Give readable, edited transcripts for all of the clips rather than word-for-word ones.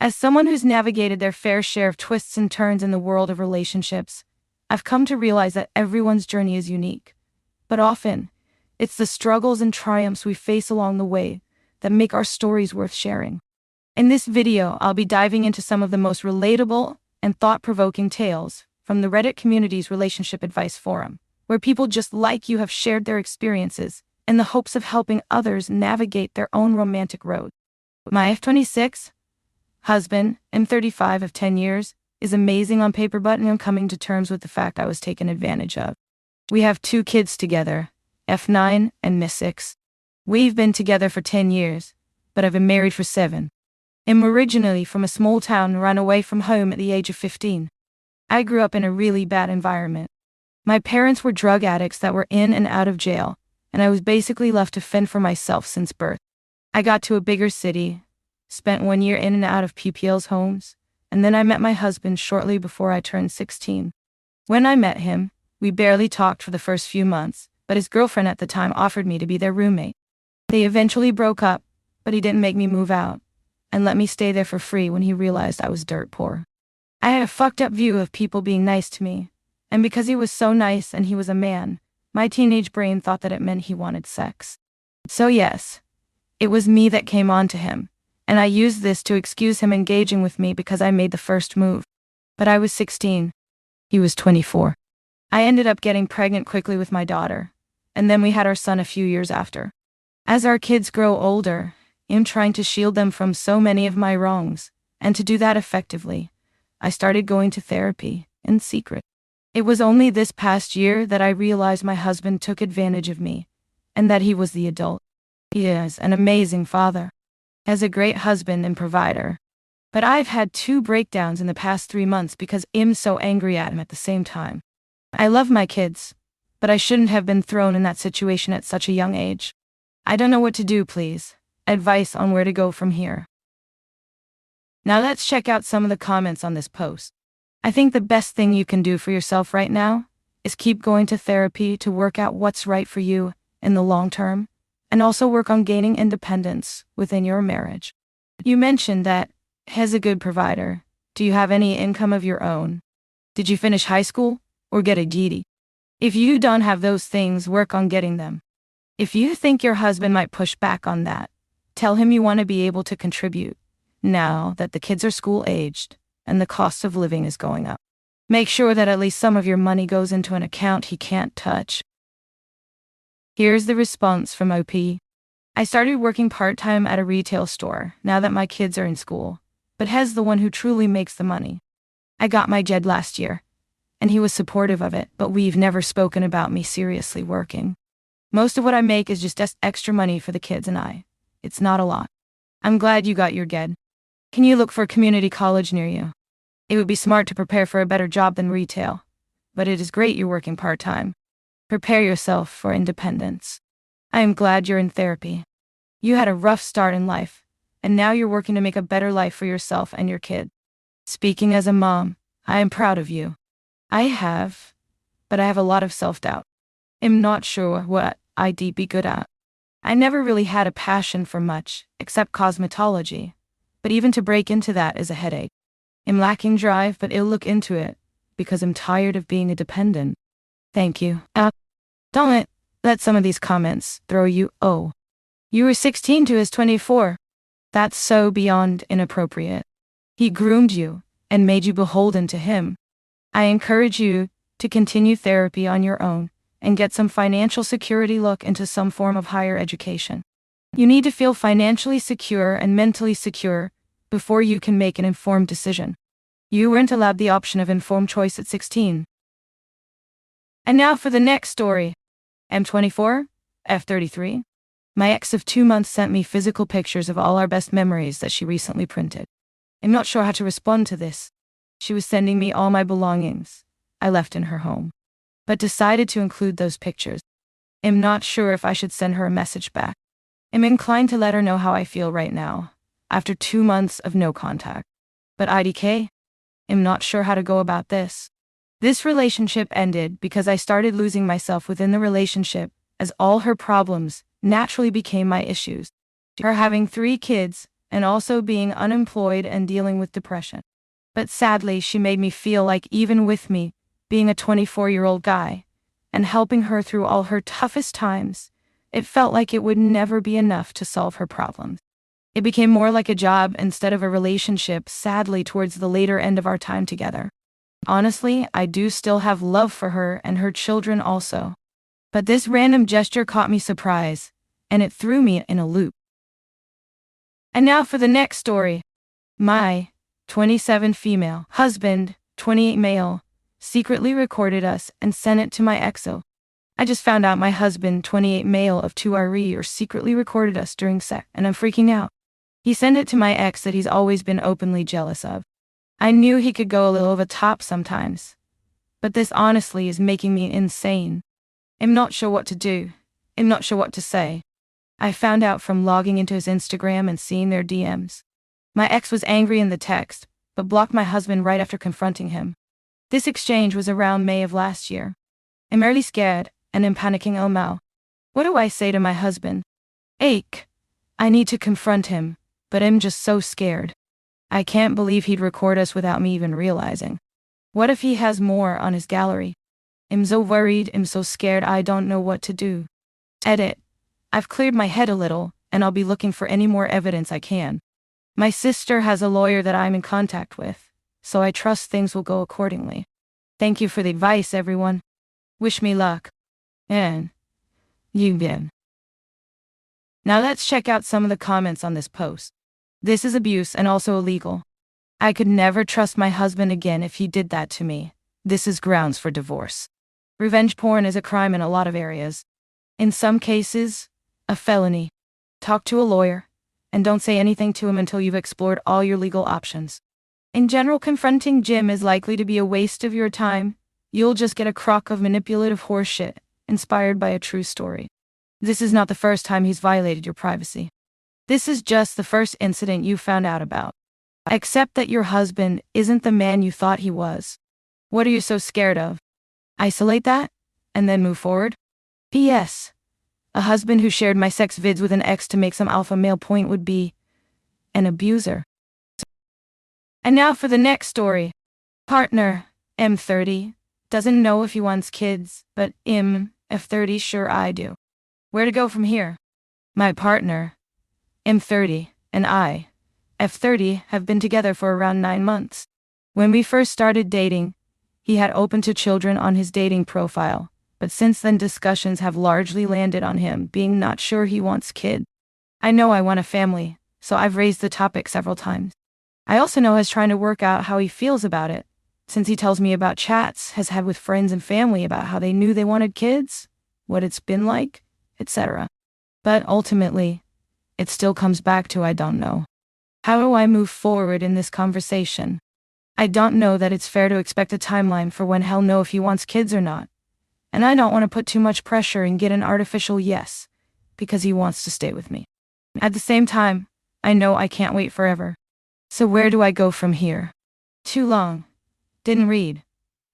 As someone who's navigated their fair share of twists and turns in the world of relationships, I've come to realize that everyone's journey is unique. But often, it's the struggles and triumphs we face along the way that make our stories worth sharing. In this video, I'll be diving into some of the most relatable and thought-provoking tales from the Reddit community's relationship advice forum, where people just like you have shared their experiences in the hopes of helping others navigate their own romantic road. My F26 husband, M35 of 10 years, is amazing on paper, but I'm coming to terms with the fact I was taken advantage of. We have 2 kids together, F9 and Miss 6. We've been together for 10 years, but I've been married for 7. I'm originally from a small town and ran away from home at the age of 15. I grew up in a really bad environment. My parents were drug addicts that were in and out of jail, and I was basically left to fend for myself since birth. I got to a bigger city, spent 1 year in and out of PPL's homes, and then I met my husband shortly before I turned 16. When I met him, we barely talked for the first few months, but his girlfriend at the time offered me to be their roommate. They eventually broke up, but he didn't make me move out and let me stay there for free when he realized I was dirt poor. I had a fucked up view of people being nice to me, and because he was so nice and he was a man, my teenage brain thought that it meant he wanted sex. So yes, it was me that came on to him, and I used this to excuse him engaging with me because I made the first move. But I was 16. He was 24. I ended up getting pregnant quickly with my daughter, and then we had our son a few years after. As our kids grow older, I'm trying to shield them from so many of my wrongs, and to do that effectively, I started going to therapy in secret. It was only this past year that I realized my husband took advantage of me, and that he was the adult. He is an amazing father, as a great husband and provider. But I've had 2 breakdowns in the past 3 months because I'm so angry at him at the same time. I love my kids, but I shouldn't have been thrown in that situation at such a young age. I don't know what to do, please. Advice on where to go from here. Now let's check out some of the comments on this post. I think the best thing you can do for yourself right now is keep going to therapy to work out what's right for you in the long term, and also work on gaining independence within your marriage. You mentioned that he's a good provider. Do you have any income of your own? Did you finish high school or get a GED? If you don't have those things, work on getting them. If you think your husband might push back on that, tell him you want to be able to contribute now that the kids are school-aged and the cost of living is going up. Make sure that at least some of your money goes into an account he can't touch. Here's the response from OP. I started working part-time at a retail store now that my kids are in school, but Hez the one who truly makes the money. I got my JED last year, and he was supportive of it, but we've never spoken about me seriously working. Most of what I make is just extra money for the kids and I. It's not a lot. I'm glad you got your GED. Can you look for a community college near you? It would be smart to prepare for a better job than retail, but it is great you're working part-time. Prepare yourself for independence. I am glad you're in therapy. You had a rough start in life, and now you're working to make a better life for yourself and your kid. Speaking as a mom, I am proud of you. But I have a lot of self-doubt. I'm not sure what I'd be good at. I never really had a passion for much, except cosmetology, but even to break into that is a headache. I'm lacking drive, but I'll look into it, because I'm tired of being a dependent. Thank you. Don't let some of these comments throw you. Oh, you were 16 to his 24. That's so beyond inappropriate. He groomed you and made you beholden to him. I encourage you to continue therapy on your own and get some financial security. Look into some form of higher education. You need to feel financially secure and mentally secure before you can make an informed decision. You weren't allowed the option of informed choice at 16. And now for the next story. M24, F33. My ex of 2 months sent me physical pictures of all our best memories that she recently printed. I'm not sure how to respond to this. She was sending me all my belongings I left in her home, but decided to include those pictures. I'm not sure if I should send her a message back. I'm inclined to let her know how I feel right now, after 2 months of no contact. But IDK? I'm not sure how to go about this. This relationship ended because I started losing myself within the relationship, as all her problems naturally became my issues. Her having 3 kids and also being unemployed and dealing with depression. But sadly, she made me feel like even with me, being a 24-year-old guy, and helping her through all her toughest times, it felt like it would never be enough to solve her problems. It became more like a job instead of a relationship, sadly, towards the later end of our time together. Honestly, I do still have love for her and her children also. But this random gesture caught me surprise, and it threw me in a loop. And now for the next story. My 27 female husband, 28 male, secretly recorded us and sent it to my exo. I just found out my husband, 28 male of 2RE, or secretly recorded us during sex, and I'm freaking out. He sent it to my ex that he's always been openly jealous of. I knew he could go a little over the top sometimes, but this honestly is making me insane. I'm not sure what to do. I'm not sure what to say. I found out from logging into his Instagram and seeing their DMs. My ex was angry in the text, but blocked my husband right after confronting him. This exchange was around May of last year. I'm really scared, and I'm panicking oh no. What do I say to my husband? Ache. I need to confront him, but I'm just so scared. I can't believe he'd record us without me even realizing. What if he has more on his gallery? I'm so worried, I'm so scared, I don't know what to do. Edit. I've cleared my head a little, and I'll be looking for any more evidence I can. My sister has a lawyer that I'm in contact with, so I trust things will go accordingly. Thank you for the advice, everyone. Wish me luck. And you been. Now let's check out some of the comments on this post. This is abuse and also illegal. I could never trust my husband again if he did that to me. This is grounds for divorce. Revenge porn is a crime in a lot of areas. In some cases, a felony. Talk to a lawyer, and don't say anything to him until you've explored all your legal options. In general, confronting Jim is likely to be a waste of your time. You'll just get a crock of manipulative horseshit, inspired by a true story. This is not the first time he's violated your privacy. This is just the first incident you found out about. Accept that your husband isn't the man you thought he was. What are you so scared of? Isolate that, and then move forward? P.S. A husband who shared my sex vids with an ex to make some alpha male point would be an abuser. And now for the next story. Partner, M30, doesn't know if he wants kids, but F30 sure I do. Where to go from here? My partner, M30, and I, F30, have been together for around 9 months. When we first started dating, he had open to children on his dating profile, but since then discussions have largely landed on him being not sure he wants kids. I know I want a family, so I've raised the topic several times. I also know he's trying to work out how he feels about it, since he tells me about chats has had with friends and family about how they knew they wanted kids, what it's been like, etc. But ultimately, it still comes back to I don't know. How do I move forward in this conversation? I don't know that it's fair to expect a timeline for when he'll know if he wants kids or not. And I don't want to put too much pressure and get an artificial yes, because he wants to stay with me. At the same time, I know I can't wait forever. So where do I go from here? Too long. Didn't read.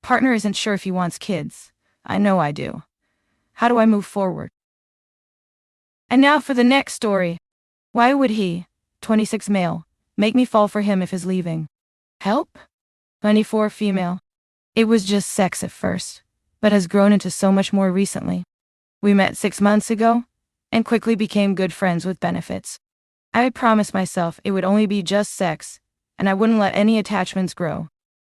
Partner isn't sure if he wants kids. I know I do. How do I move forward? And now for the next story. Why would he, 26 male, make me fall for him if he's leaving? Help? 24 female. It was just sex at first, but has grown into so much more recently. We met 6 months ago, and quickly became good friends with benefits. I promised myself it would only be just sex, and I wouldn't let any attachments grow.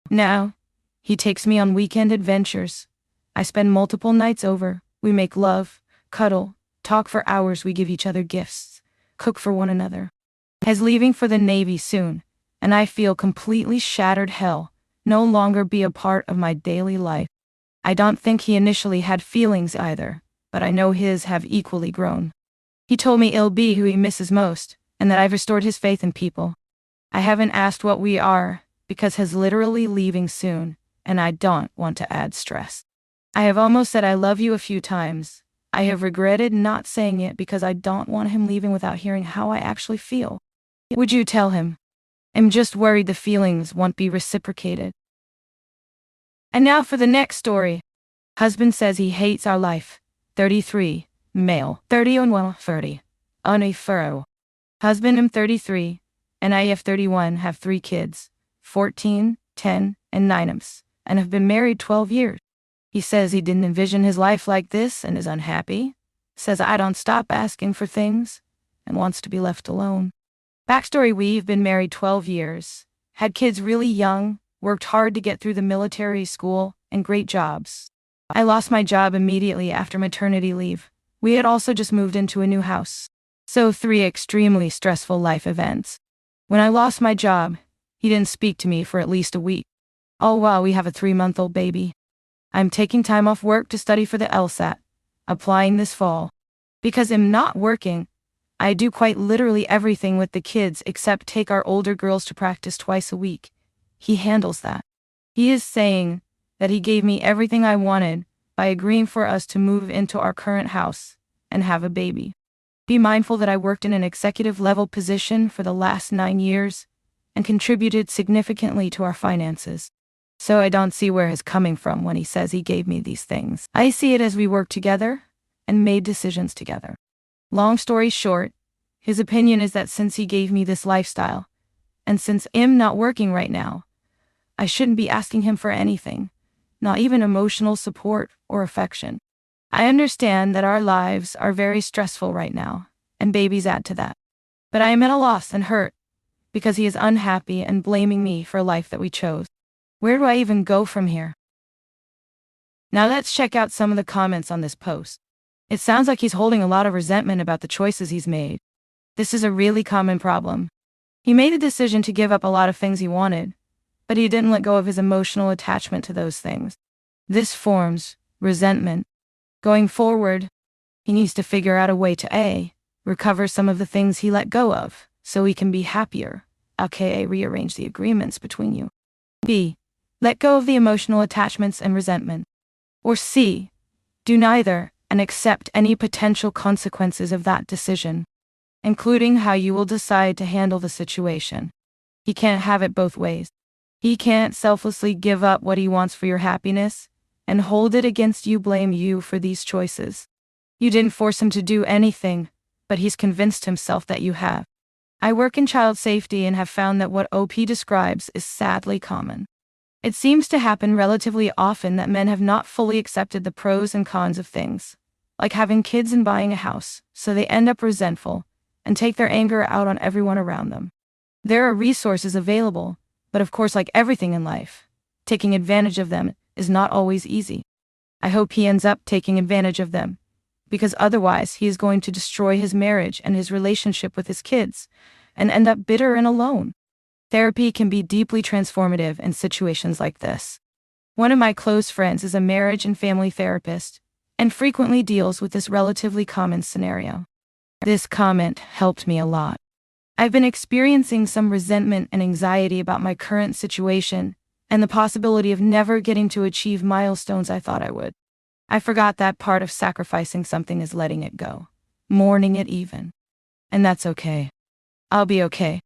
Now, he takes me on weekend adventures. I spend multiple nights over, we make love, cuddle, talk for hours, we give each other gifts, cook for one another. He's leaving for the Navy soon, and I feel completely shattered. Hell, no longer be a part of my daily life. I don't think he initially had feelings either, but I know his have equally grown. He told me it'll be who he misses most, and that I've restored his faith in people. I haven't asked what we are, because he's literally leaving soon, and I don't want to add stress. I have almost said I love you a few times. I have regretted not saying it because I don't want him leaving without hearing how I actually feel. Would you tell him? I'm just worried the feelings won't be reciprocated. And now for the next story. Husband says he hates our life. 33, male, 30 on 30. On a furrow. Husband, I'm 33, and I have 31, have 3 kids, 14, 10, and 9, and have been married 12 years. He says he didn't envision his life like this and is unhappy. Says I don't stop asking for things and wants to be left alone. Backstory: we've been married 12 years, had kids really young, worked hard to get through the military school, and great jobs. I lost my job immediately after maternity leave. We had also just moved into a new house. So 3 extremely stressful life events. When I lost my job, he didn't speak to me for at least a week. All while we have a 3-month-old baby. I'm taking time off work to study for the LSAT, applying this fall. Because I'm not working, I do quite literally everything with the kids except take our older girls to practice twice a week. He handles that. He is saying that he gave me everything I wanted by agreeing for us to move into our current house and have a baby. Be mindful that I worked in an executive level position for the last 9 years and contributed significantly to our finances. So I don't see where he's coming from when he says he gave me these things. I see it as we worked together and made decisions together. Long story short, his opinion is that since he gave me this lifestyle, and since I'm not working right now, I shouldn't be asking him for anything, not even emotional support or affection. I understand that our lives are very stressful right now, and babies add to that. But I am at a loss and hurt because he is unhappy and blaming me for a life that we chose. Where do I even go from here? Now let's check out some of the comments on this post. It sounds like he's holding a lot of resentment about the choices he's made. This is a really common problem. He made a decision to give up a lot of things he wanted, but he didn't let go of his emotional attachment to those things. This forms resentment. Going forward, he needs to figure out a way to A, recover some of the things he let go of, so he can be happier, aka rearrange the agreements between you. B, let go of the emotional attachments and resentment. Or C, do neither and accept any potential consequences of that decision, including how you will decide to handle the situation. He can't have it both ways. He can't selflessly give up what he wants for your happiness and hold it against you, blame you for these choices. You didn't force him to do anything, but he's convinced himself that you have. I work in child safety and have found that what OP describes is sadly common. It seems to happen relatively often that men have not fully accepted the pros and cons of things, like having kids and buying a house, so they end up resentful and take their anger out on everyone around them. There are resources available, but of course, like everything in life, taking advantage of them is not always easy. I hope he ends up taking advantage of them, because otherwise he is going to destroy his marriage and his relationship with his kids, and end up bitter and alone. Therapy can be deeply transformative in situations like this. One of my close friends is a marriage and family therapist, and frequently deals with this relatively common scenario. This comment helped me a lot. I've been experiencing some resentment and anxiety about my current situation, and the possibility of never getting to achieve milestones I thought I would. I forgot that part of sacrificing something is letting it go, mourning it even. And that's okay. I'll be okay.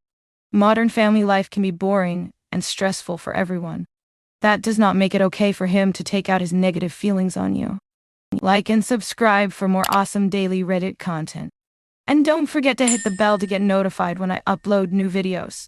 Modern family life can be boring and stressful for everyone. That does not make it okay for him to take out his negative feelings on you. Like and subscribe for more awesome daily Reddit content. And don't forget to hit the bell to get notified when I upload new videos.